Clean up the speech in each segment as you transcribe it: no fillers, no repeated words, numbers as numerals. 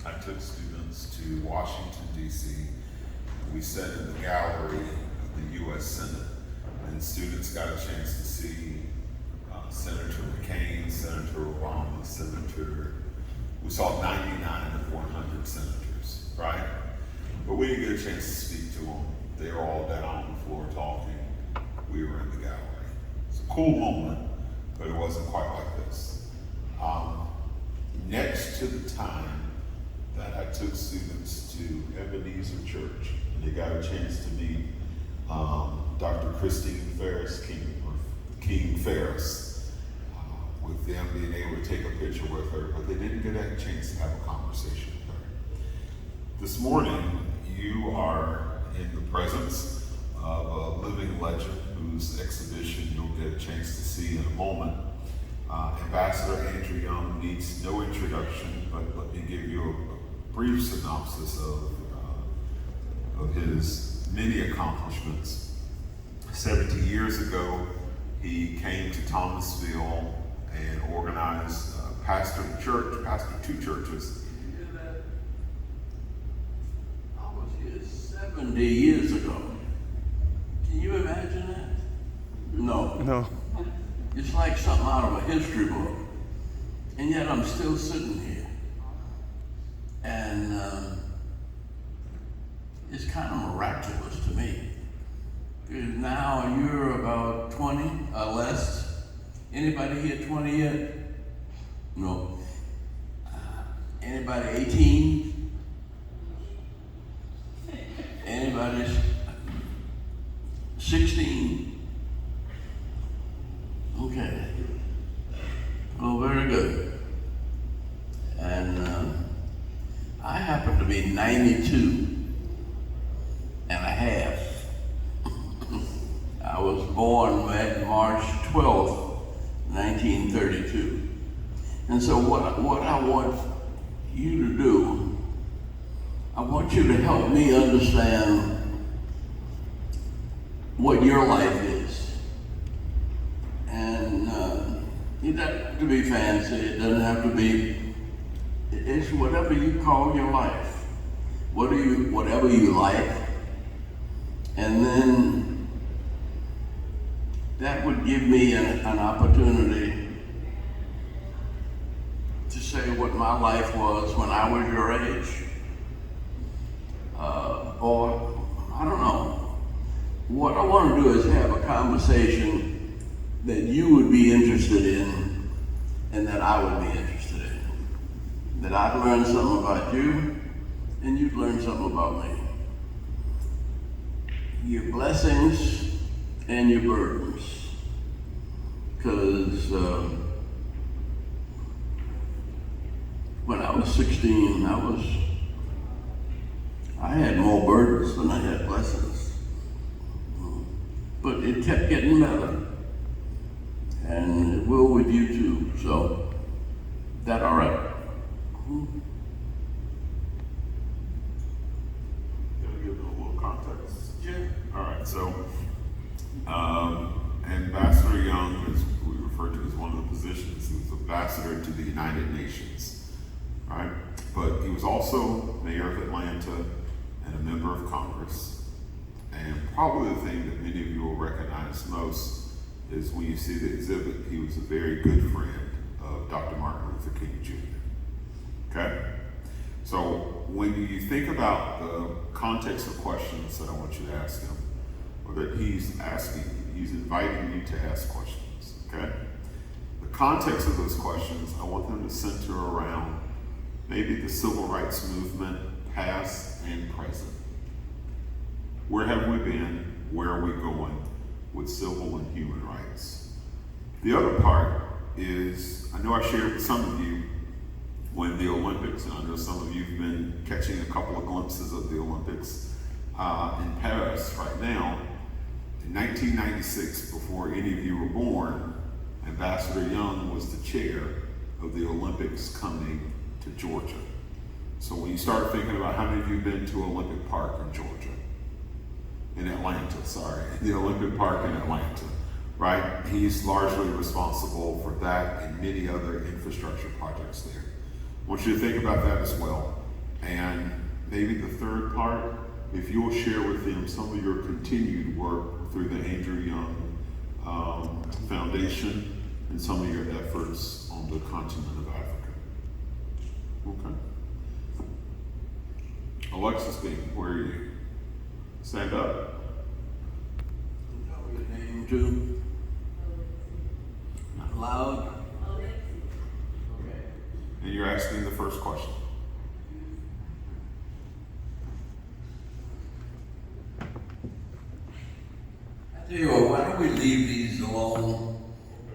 I took students to Washington, D.C. We sat in the gallery of the U.S. Senate, and students got a chance to see Senator McCain, Senator Obama, we saw 99 of 100 senators, right? But we didn't get a chance to speak to them. They were all down on the floor talking. We were in the gallery. It's a cool moment, but it wasn't quite like this. Next to the time that I took students to Ebenezer Church, and they got a chance to meet Dr. Christine Ferris King Ferris, with them being able to take a picture with her, but they didn't get a chance to have a conversation with her. This morning, you are in the presence of a living legend whose exhibition you'll get a chance to see in a moment. Ambassador Andrew Young needs no introduction, but let me give you a brief synopsis of his many accomplishments. 70 years ago, he came to Thomasville and organized, pastored two churches. Did you hear that? I was here 70 years ago. Can you imagine that? No. It's like something out of a history book. And yet I'm still sitting here. And it's kind of miraculous to me. Because now you're about 20 or less. Anybody here 20 yet? No. Anybody 18? Anybody 16? Okay. Well, very good. And I happen to be 92 and a half. I was born March 12th, 1932. And so what I want you to do, I want you to help me understand what your life is. And it doesn't have to be fancy, it doesn't have to be, it's whatever you call your life. Whatever you like. And then that would give me an opportunity to say what my life was when I was your age. Or, I don't know. What I want to do is have a conversation that you would be interested in and that I would be interested in. That I'd learn something about you and you'd learn something about me. Your blessings and your burdens. Because when I was 16, I had more burdens than I had blessings. But it kept getting better. And it will with you too. So, that all right? Gonna give it a little context. Yeah. All right, so Ambassador Young, as we refer to as one of the positions, he was ambassador to the United Nations, right? But he was also mayor of Atlanta and a member of Congress. And probably the thing that many of you will recognize most is when you see the exhibit, he was a very good friend of Dr. Martin Luther King Jr. Okay? So when you think about the context of questions that I want you to ask him, or that he's inviting you to ask questions, okay? The context of those questions, I want them to center around maybe the civil rights movement, past and present. Where have we been? Where are we going with civil and human rights? The other part is, I know I shared with some of you when the Olympics, and I know some of you have been catching a couple of glimpses of the Olympics in Paris right now. In 1996, before any of you were born, Ambassador Young was the chair of the Olympics coming to Georgia. So when you start thinking about how many of you have been to Olympic Park in Georgia, in Atlanta, the Olympic Park in Atlanta, right? He's largely responsible for that and many other infrastructure projects there. I want you to think about that as well. And maybe the third part, if you'll share with them some of your continued work through the Andrew Young Foundation and some of your efforts on the continent of Africa. Okay. Alexis Bean, where are you? Stand up. Tell me your name too. Loud. Okay. And you're asking the first question. I tell you what, why don't we leave these alone?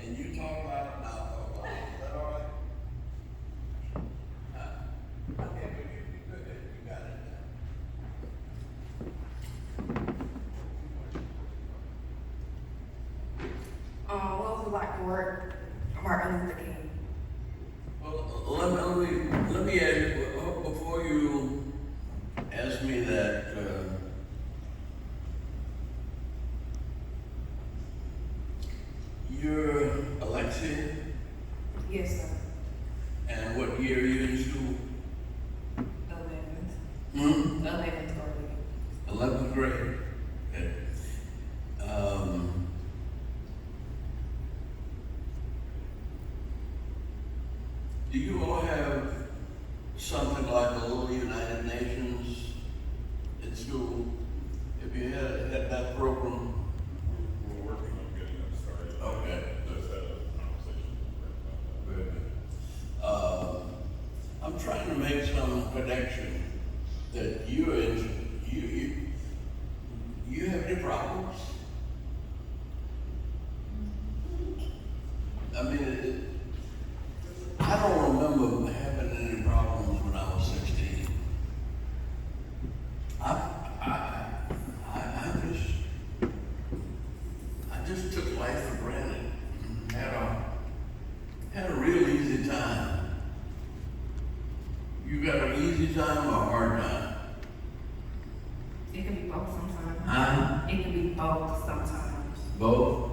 And you talk about it, and I'll talk about it. Is that all right? Okay, good. You got it now. What was it like to work Martin Luther King? Well, let me ask you, before you ask me that, you're Alexia, Yes, sir. and what year are you in school? 11th. 11th grade. 11th grade. Okay. Do you all have something like a little United Nations in school? Have you had that program? We're working on getting that started. Okay. Just had a conversation Very good. I'm trying to make some connection that you're in, you have any problems? I mean, I don't remember having any problems when I was 16. I just took life for granted. Had a real easy time. You got an easy time or a hard time? It can be both sometimes. Huh? It can be both sometimes. Both?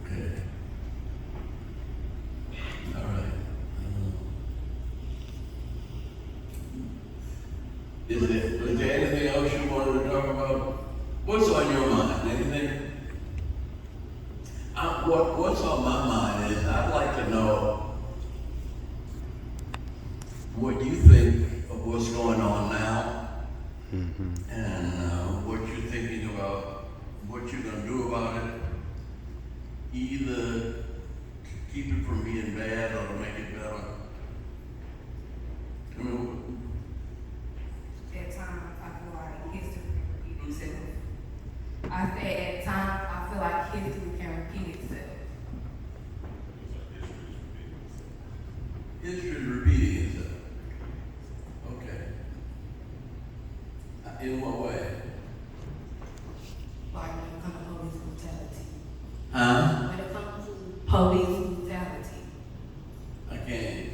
Okay. All right. Is there anything else you wanted to talk about? What's on your mind? Anything? What's on my mind is I'd like to know what you think of what's going on now, and what you're thinking about, what you're going to do about it, either to keep it from being bad or to make it better. I mean, At times, I feel like history can repeat itself. I said at times, I feel like history can repeat itself. history is repeating itself. Okay. In what way? Like when it comes to police brutality. Huh? When it comes to police brutality. I can't.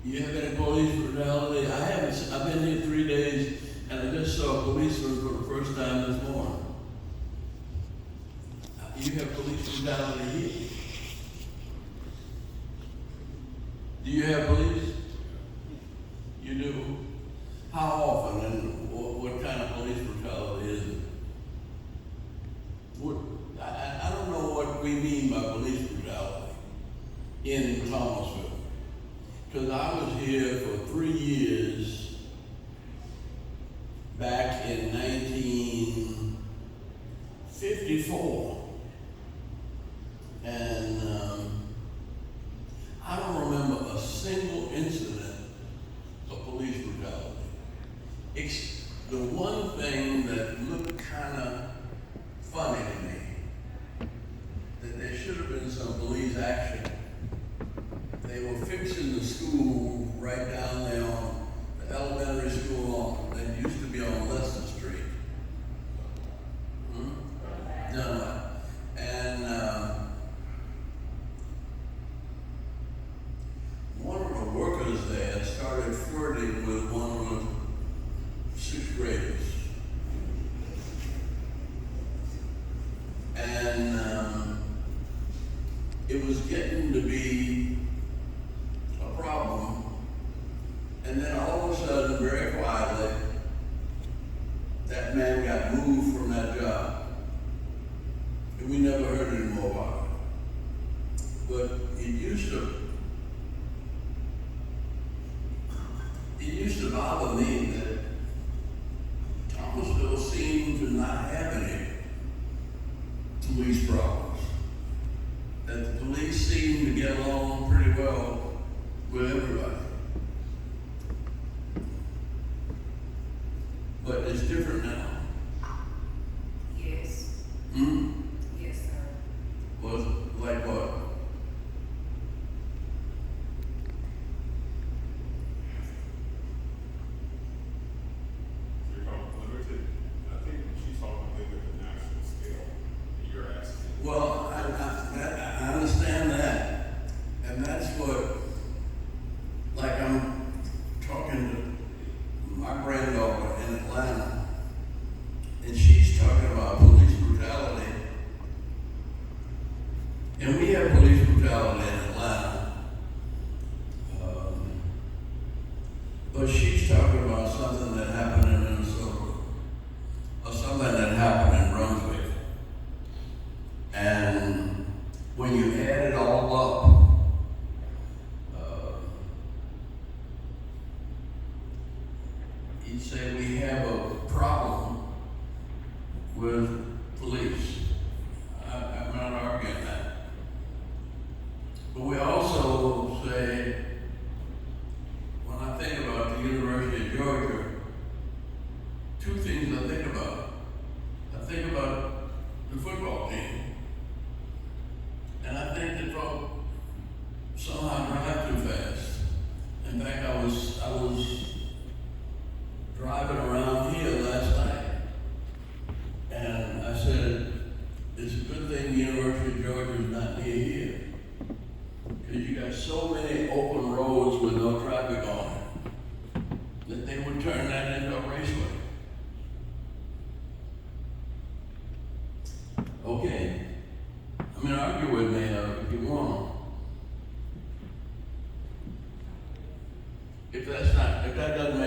You have any police brutality? I haven't. I've been here 3 days, and I just saw a policeman for the first time this morning. You have police brutality here. Do you have police? You do. How often, and what kind of police brutality is it? I don't know what we mean by police brutality in Thomasville. Because I was here for 3 years back in 1954. And I don't remember a single incident of police brutality. It's the one thing that looked kind of funny to me, that there should have been some police action. They were fixing the school right down there on the elementary school that used to be on Leicester Street. No. And one of the workers there started flirting with one of the 6th graders. And it was getting to be a problem bother me that Thomasville seemed to not have any police problems. That the police seem to get along pretty well with everybody. But it's different now. Yes, Hmm? yes, sir. Was like what? So you're talking limited, I think she's talking limited national scale, and you're asking. Well, I understand that, and that's what, like I'm talking to my granddaughter in Atlanta, and she's talking about police brutality, and we have police brutality in Atlanta, but she's talking about something that happened in Minnesota, or something that happened in Brunswick. And when you add it all up, you'd say we have a problem with police. I'm not arguing that. But we also say, when I think about the University of Georgia, two things I think about. I think about the football team. And I think that folk somehow drive too fast. In fact, I was driving around here last night, and I said, it's a good thing the University of Georgia is not near here. Because you got so many open roads with no traffic on it, that they would turn that into a raceway. Okay. I mean, argue with me if you want. If that doesn't make